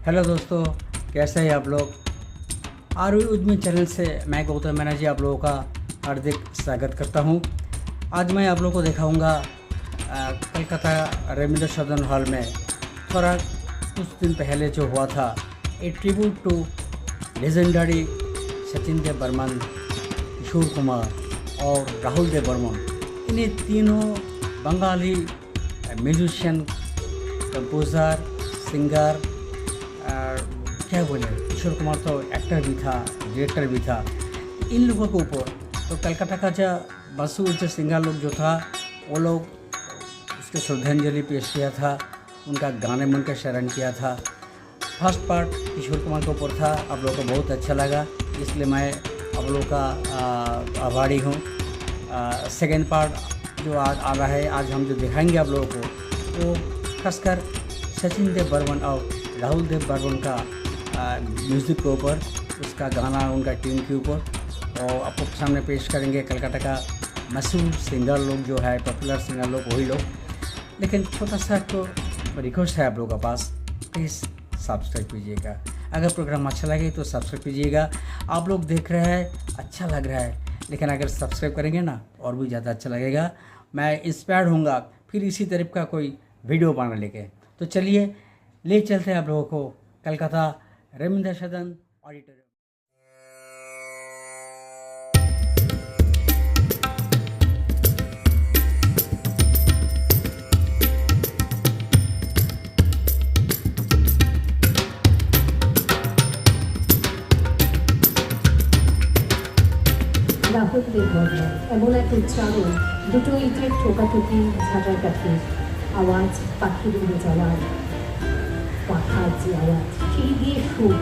Hello दोस्तों, कैसे हैं आप लोग। आर उद्यमी चैनल से मैं गौतम मीना जी आप लोगों का हार्दिक स्वागत करता हूं। आज मैं आप लोगों को दिखाऊंगा कलकत्ता रविंद्र सदन हॉल में थोड़ा कुछ दिन पहले जो हुआ था, a tribute to legendary Sachin Dev Burman, Kishore Kumar और राहुल देव बर्मन। इन्हें तीनों बंगाली म्यूजिशियन, कंपोज़र, सिंगर, क्या बोले, किशोर कुमार तो एक्टर भी था, डायरेक्टर भी था। इन लोगों के ऊपर तो कलकत्ता का जो मशहूर जो सिंगर लोग जो था, वो लोग उसके श्रद्धांजलि पेश किया था, उनका गाने में उनका शरण किया था। फर्स्ट पार्ट किशोर कुमार के ऊपर था, आप लोगों को बहुत अच्छा लगा, इसलिए मैं आप लोगों का आभारी हूँ। सेकेंड पार्ट जो आज आ रहा है, आज हम जो दिखाएंगे आप लोगों को, वो खासकर सचिन देव बर्मन और राहुल देव बर्मन का म्यूज़िक के ऊपर, उसका गाना, उनका टीम के ऊपर, और आपको सामने पेश करेंगे कलकत्ता का मशहूर सिंगर लोग जो है, पॉपुलर सिंगर लोग, वही लोग। लेकिन छोटा सा तो रिक्वेस्ट है आप लोगों के पास, प्लीज़ सब्सक्राइब कीजिएगा। अगर प्रोग्राम अच्छा लगे तो सब्सक्राइब कीजिएगा। आप लोग देख रहे हैं, अच्छा लग रहा है, लेकिन अगर सब्सक्राइब करेंगे ना, और भी ज़्यादा अच्छा लगेगा। मैं इंस्पायर्ड होऊंगा फिर इसी तरह का कोई वीडियो बना लेके। तो चलिए ले चलते हैं आप लोगों को कलकत्ता रविंद्र सदन ऑडिटोरियम। রাহুল দেব বর্মন এমন এক উচ্চারণ, দুটো ইটের ঠোকাঠুকি, ঝাঁটাকাঠি আওয়াজ, পাখি উড়ে যাওয়ার পাখার যে আওয়াজ, সেই দিয়ে সুর,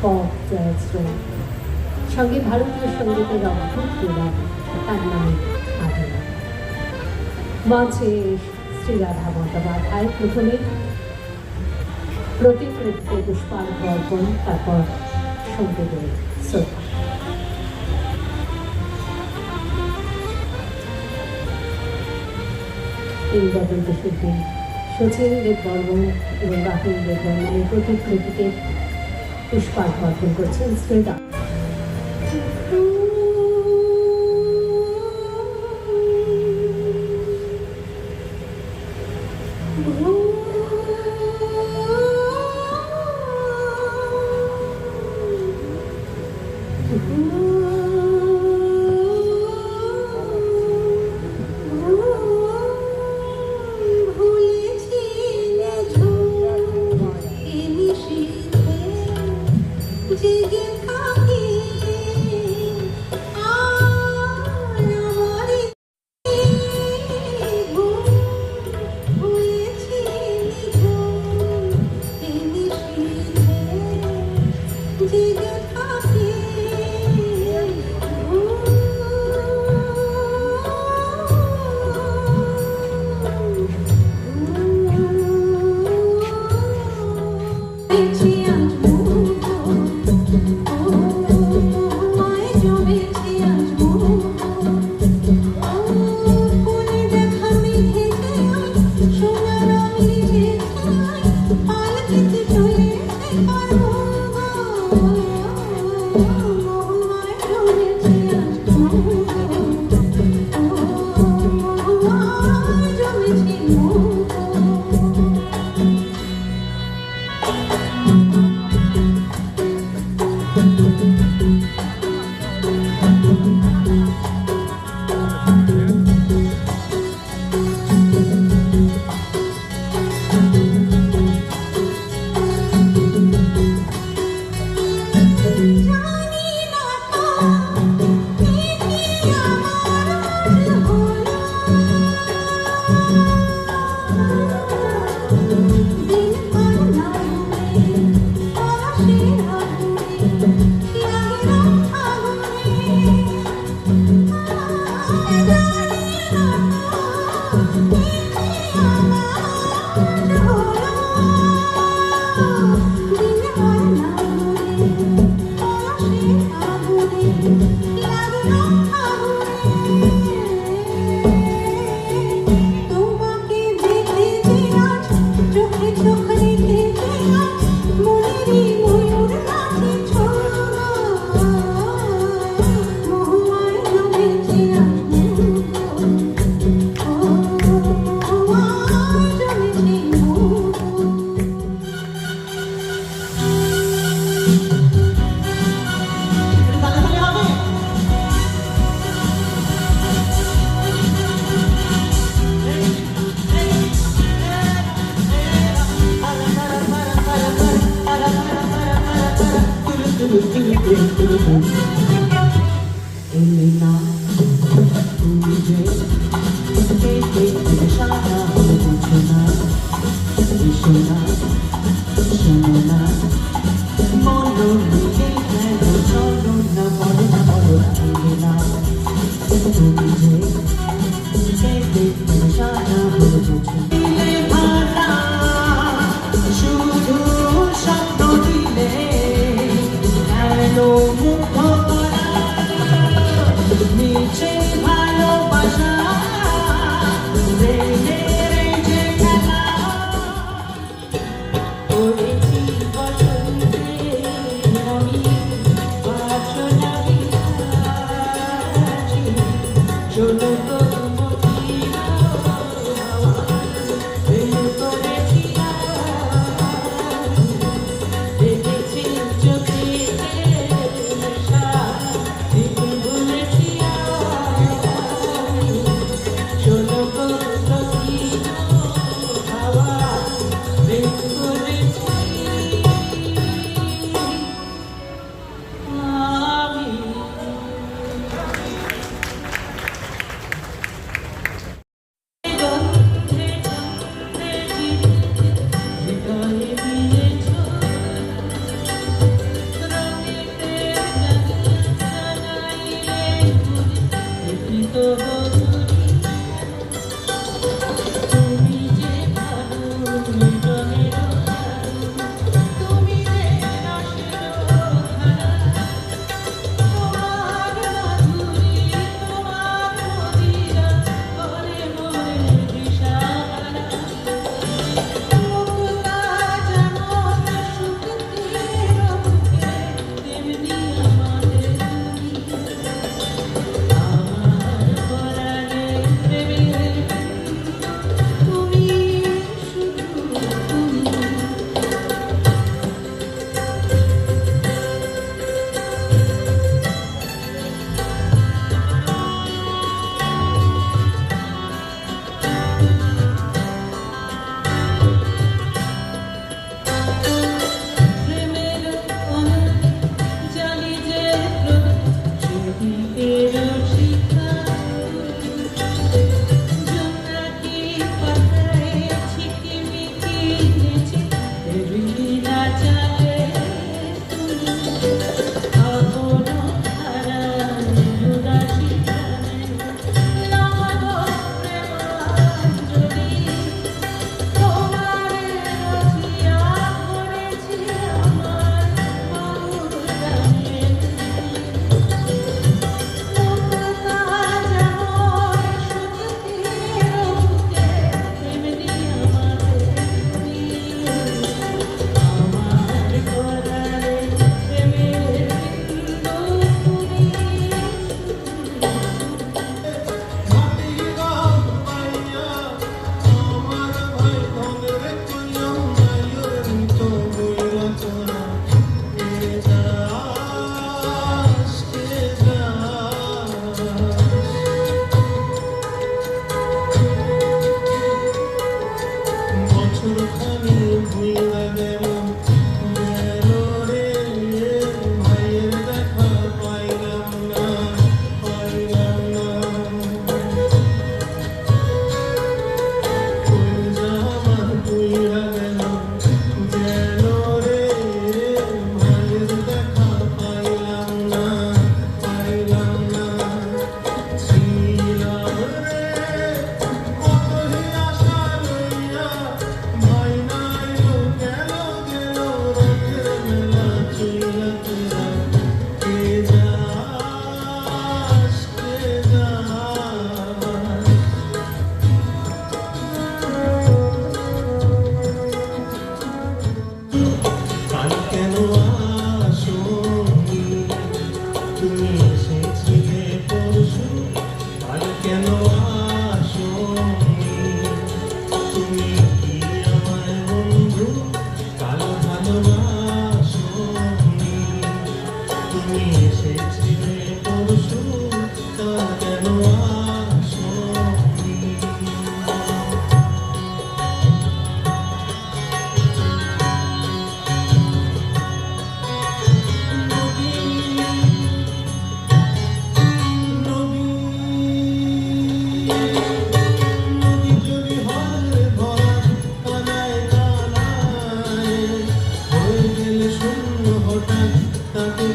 পপ, জ্যাজ, রক, সঙ্গে ভারতীয় সঙ্গীতের অদ্ভুত প্রভাব, তার নামে আধুনিক। মঞ্চে শ্রীরাধা বন্দ্যোপাধ্যায় প্রথমে প্রতিকৃতিতে পুষ্পার্ঘ্য অর্পণ, তারপর সঙ্গীতের শ্রদ্ধা। এই বদন্তশিল্পী সচিন দেব বর্মন এবং রাহুল দেব বর্মনের প্রতিকৃতিতে পুষ্পার্ঘ্য অর্পণ করছেন শ্রীরাধা। Yeah. এলে না তুমি যে সারা বুঝো না এসো না শোনো না বলো নিজে কেন চলো না বলো না বলো না এলে না তুমি যে সারা বুঝো না শুধু শব্দ দিলে কেন মুগ্ধ করা নিচে ভালোবাসা রেখে রেখে খেলা করেছি বসন্তে আমি বাসনা বিলাসী চলো তো মদিনা প্রেম করেছি দেখেছি চোখে নেশা দিন ভুলেছি চলো তো মদিনা হাওয়া প্রেম করেছি আমি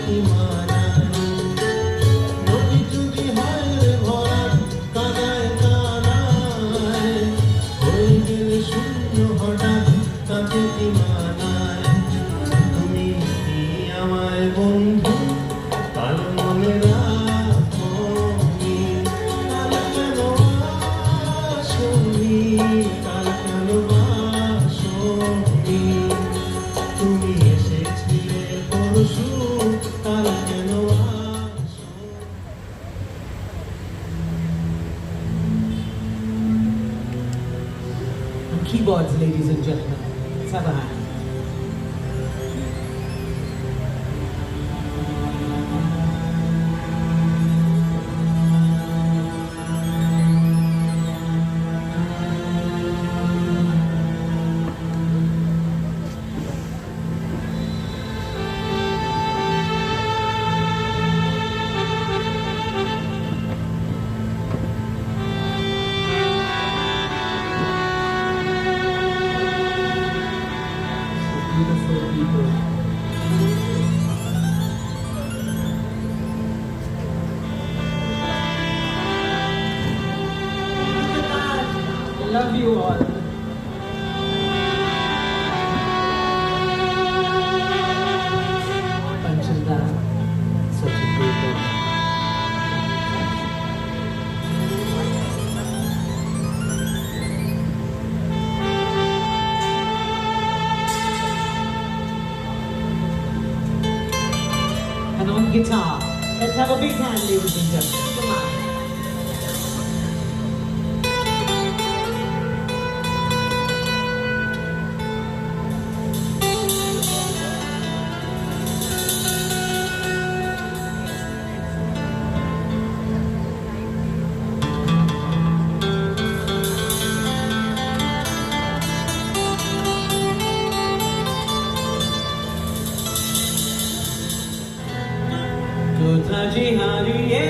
কি মানায় নদী যদি হয় রে ভরা কানায় কানায় হয়ে গেলে শূন্য হঠাৎ তাতে কি মানায় তুমি কি আমায় বন্ধু কাল মনে রাখো কাল কেন আসনি কাল কেন আসনি তুমি এসেছিলে পরশু কাল কেন আসনি Keyboards, ladies and gentlemen. Let's have a hand. Beautiful people. I love you all. Panchanda, such a great book. And on guitar, let's have a big hand, ladies and gentlemen. Come on. কোথা যে হারিয়ে